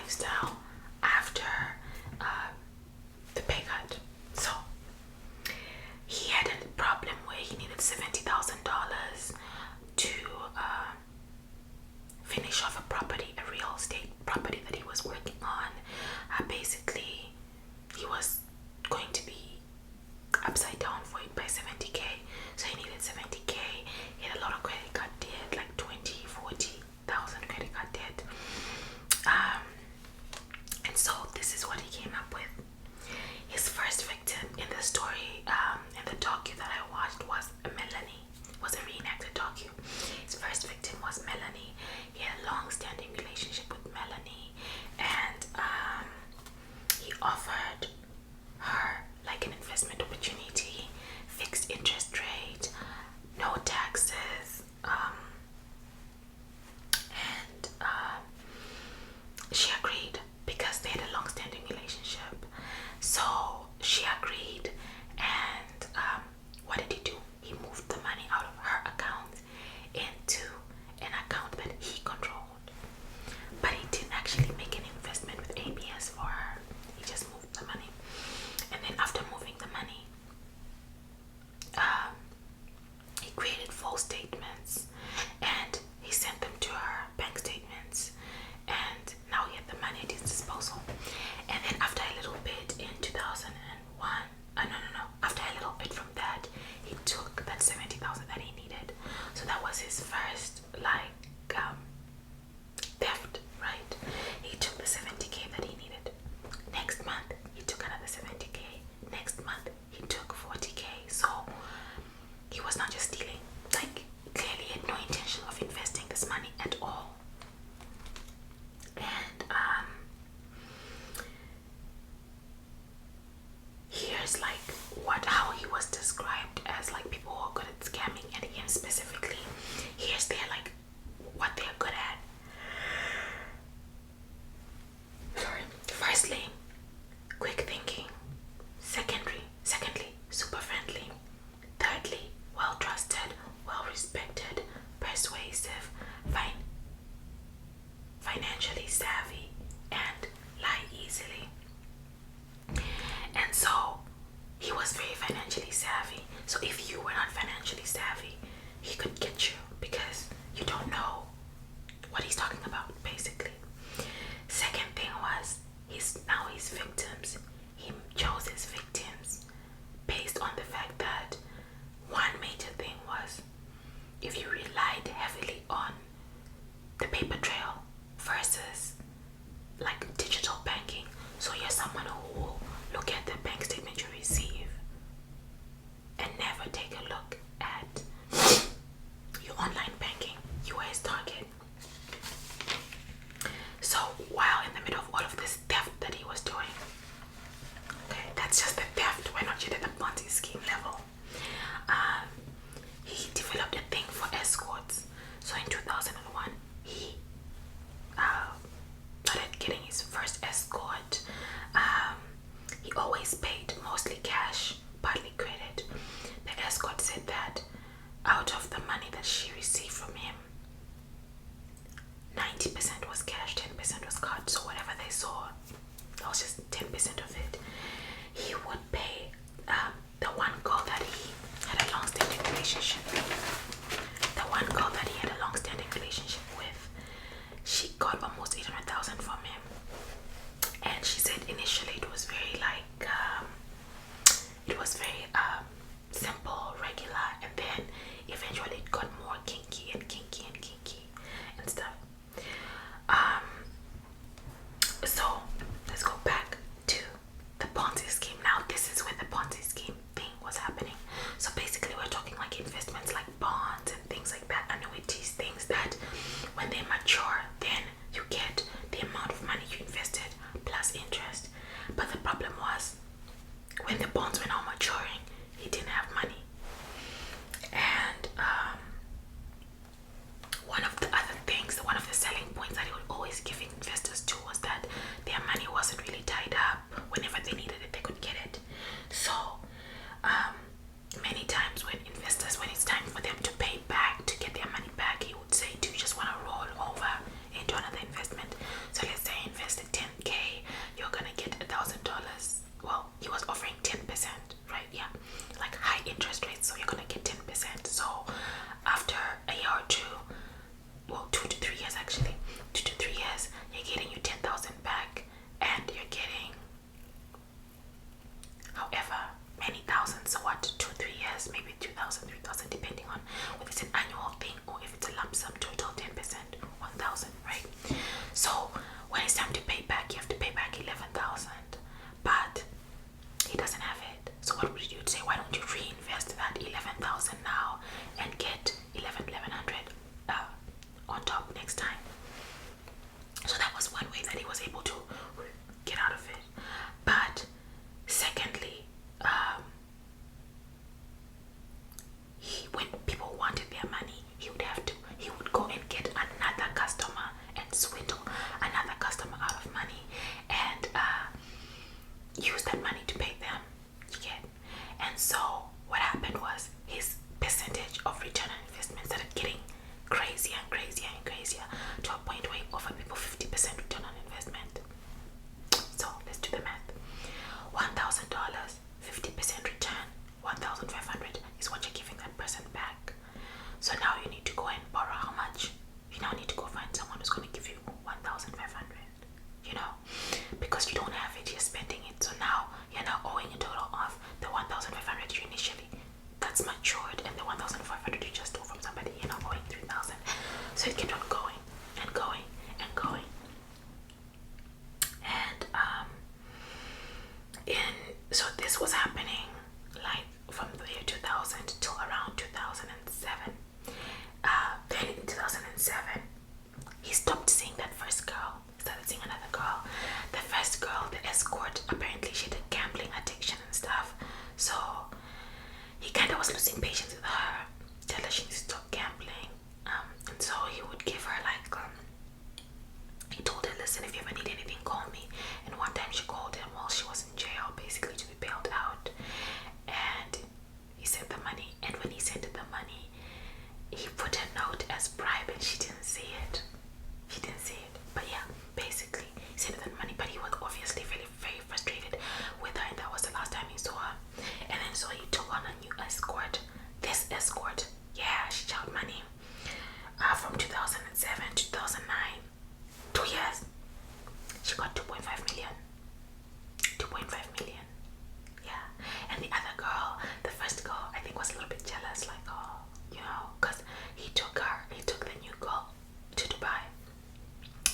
lifestyle after the pay cut. So he had a problem where he needed $70,000 to finish off a property, a real estate property that he was working on. Basically, he was going to be upside down for it by 70k, so he needed 70k. He had a lot of credit card debt, like 40,000 credit card debt. And so this is what he came up with. His first victim in the story, in the docu that I watched, was Melanie. Was a reenacted docu. His first victim was Melanie. He had a long-standing relationship with Melanie, and he offered her like an investment opportunity, fixed interest rate, no taxes, and she agreed because they had a long-standing relationship. So she agreed, and what did he do? He moved the money out of her account into an account that he controlled, but he didn't actually make an investment with ABS for her. He just moved the money, and then after moving the money, he created false statements and he sent them to her bank statements, and now he had the money at his disposal. And then after a little bit in 2001, after a little bit from that, he took that 70,000 that he needed. So that was his first theft, right? He took the 70k that he needed. Next month he took another 70k. Next month he took 40k. So he was not just stealing, like clearly he had no intention of investing this money at all. And here's like how he was described as like people who are good at scamming, and him specifically. Here's their like what they're good at. Sorry. Firstly, quick thinking. Secondly, super friendly. Thirdly, well trusted, well respected, persuasive, financially savvy, and lie easily. And so he was very financially savvy. So if you were not financially savvy, he could get you because you don't know what he's talking about, basically. Second thing was his victims. He chose his victims based on the fact that one major thing was if you relied heavily on the paper trail versus like digital banking. So you're someone who will look at the bank statement you receive and never take a look at your online banking. You were his target. So while in the middle of all of this theft that he was doing, okay, that's just the theft. We're not yet at the Ponzi scheme level. He developed a thing for escorts. So in 2001, he started getting his first escort. He always paid mostly cash, partly credit. The escort said that out of the money that she received from him, 90% was cash, 10% was card. So whatever they saw, that was just 10% of it. He would pay the one girl that he had a long-standing relationship with. The one girl that he had a long-standing relationship with, she got almost 800,000 from him. And she said initially it was very simple, regular, and then eventually it got more kinky and stuff. So let's go back to the Ponzi scheme. Now this is where the Ponzi scheme thing was happening. So basically we're talking like investments like bonds and things like that, annuities, things that when they mature, then you get the amount of money you invested plus interest. But the problem was when the bonds were now maturing, he didn't have money. And one of the selling points that he would always give investors to was that the this was happening like from the year 2000 till around 2007. Then in 2007, he stopped seeing that first girl, started seeing another girl. The first girl, the escort, apparently she had a gambling addiction and stuff. So he kind of was losing patience with her, tell her she needs to stop gambling. And so he would give her like, he told her, listen, if you ever need anything, call me. And one time she called him while she was in jail, basically to be bailed out. And he sent the money. And when he sent her the money, he put a note as bribe and she didn't see it. She didn't see it. But yeah, basically, he sent her the money. But he was obviously very, very frustrated with her. And that was the last time he saw her. And then so he took on a new escort. This escort, yeah, she charged money. From 2007 to 2009. 2 years, she got 2.5 million. 2.5 million. Yeah. And the other girl, the first girl, I think was a little bit jealous, like, oh, you know, because he took the new girl to Dubai,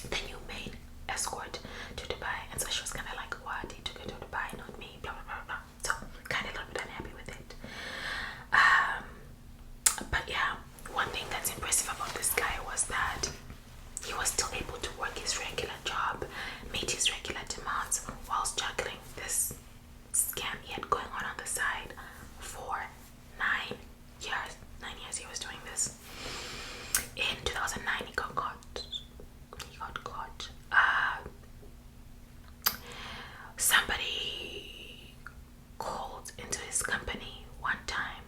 the new maid escort to Dubai. And so she was kind of like, what? He took her to Dubai, not me, blah, blah, blah, blah. So kind of a little bit unhappy with it. But yeah, one thing that's impressive about this guy was that he was still able to work his regular job, meet his regular demands, whilst juggling this scam he had going on the side for 9 years. 9 years he was doing this. In 2009, he got caught. Somebody called into his company one time.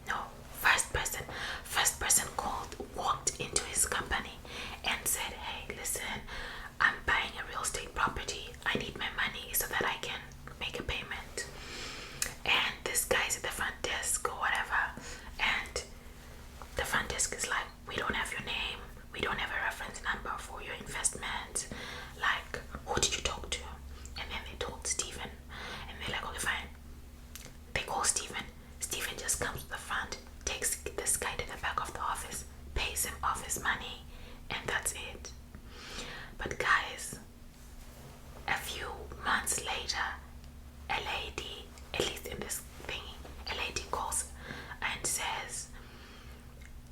No, first person walked into his company and said, hey, listen, I'm buying a real estate property. I need my money so that I can make a payment. And this guy's at the front desk or whatever, and the front desk is like, we don't have your name, we don't have a reference number for your investment. Like, who did you talk to? And then they told Stephen, and they're like, okay, fine. They call Stephen. Stephen just comes to the front, takes this guy to the back of the office, pays him off his money, and that's it. But guys, a few months later, a lady, at least in this thing, a lady calls and says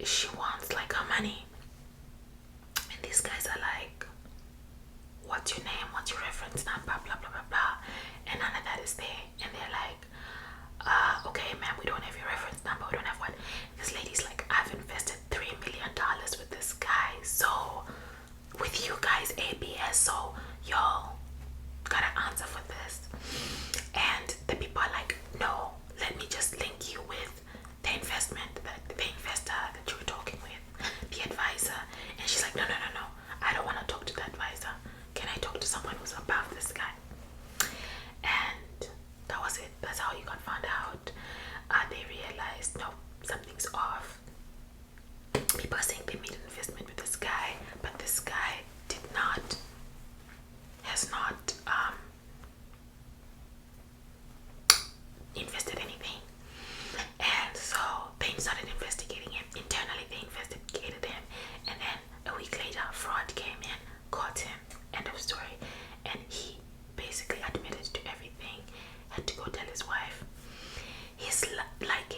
she wants like her money. And these guys are like, what's your name? What's your reference number? Blah, blah, blah, blah. And none of that is there. And they're like, okay, ma'am, we don't have your reference number. We don't have what? This lady's like, I've invested $3 million with this guy. So, with you guys, ABS. So, y'all gotta answer for this. And the people are like, no, let me just link you with the investor that you were talking with, the advisor. And she's like, no, I don't want to talk to the advisor. Can I talk to someone who's above this guy? And that was it. That's how you got found out. They realized, no, something's off. People are saying they made an investment with this guy, but this guy has not invested anything. And so they started investigating him. Internally, they investigated him. And then a week later, fraud came in, caught him. End of story. And he basically admitted to everything. Had to go tell his wife.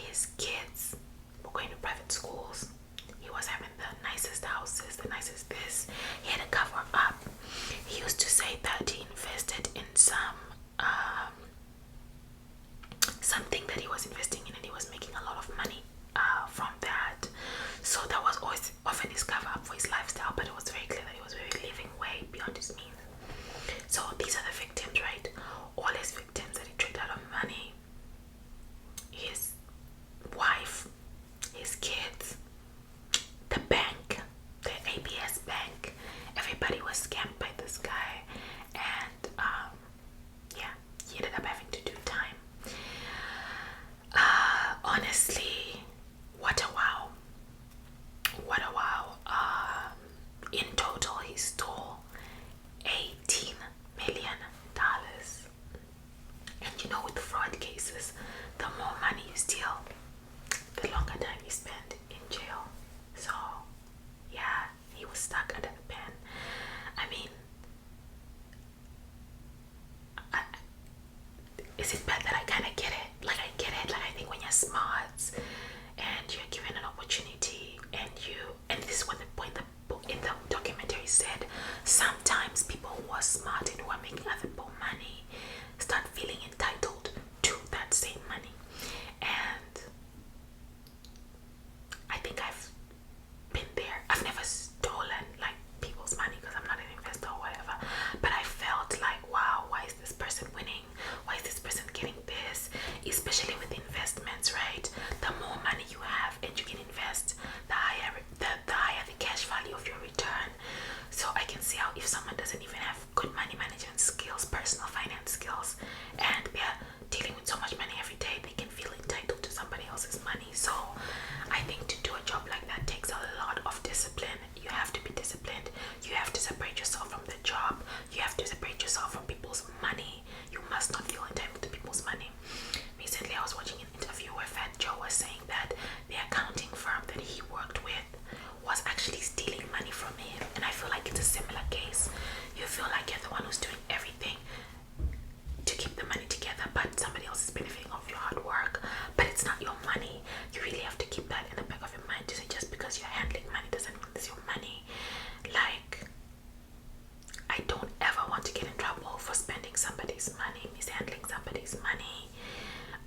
His kids were going to private schools. He was having the nicest houses, the nicest this. He had to cover up. He used to say that he invested in something that he was investing in, and he was making a lot of money from that. So that was always often his cover up for his lifestyle, but it was very clear that he was living way beyond his means. So these are the victims, right? All his victims that he tricked out of money, his wife, his kids, the bank, the ABS bank, everybody was scammed by this guy. And yeah, he ended up having to do time. Honestly, what a wow. In total, he stole $18 million. And you know, with fraud cases, the more money you steal, the longer time you spend in jail. So yeah, he was stuck under the pen. I mean, are smart and who are making other people money start feeling entitled to that same money. And I think I've been there. I've never stolen like people's money because I'm not an investor or whatever, but I felt like, wow, why is this person winning? Why is this person getting this? Especially with investments, right? The more money you have and you can invest, the higher the cash value of your return. So I can see how if someone doesn't even have good money management skills, personal finance skills, and they're dealing with so much money every day, they can feel entitled to somebody else's money. So I think to do a job like that takes a lot of discipline. You have to be disciplined. You have to separate yourself from the job. You have to separate yourself from people's money. You must not feel entitled to people's money. Recently, I was watching an interview where Fat Joe was saying that the accounting firm that he worked with was actually stealing money from him. And I feel like it's a similar case. You feel like you're the one who's doing everything to keep the money together, but somebody else is benefiting off your hard work, but it's not your money. You really have to keep that in the back of your mind to say just because you're handling money doesn't mean it's your money. Like, I don't ever want to get in trouble for spending somebody's money, mishandling somebody's money.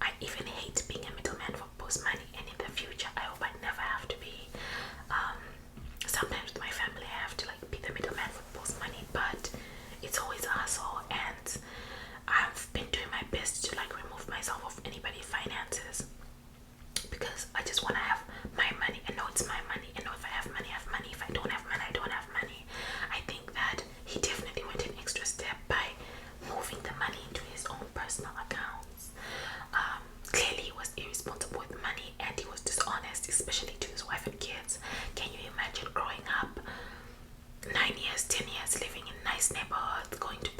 I even hate being a middleman for people's money, and in the future I hope I never have to be. Sometimes with my family I have to like be the middleman for people's money, but it's always a hustle, and I've been doing my best to like remove myself of anybody's finances because I just want to have my money and know it's my money, and know if I have money, I have money. If I don't have money, I don't have money. I think that he definitely went an extra step by moving the money into his own personal accounts. Clearly he was irresponsible with money and he was dishonest, especially to his wife and kids. Can you imagine growing up 9 years, 10 years, living in nice neighborhoods, going to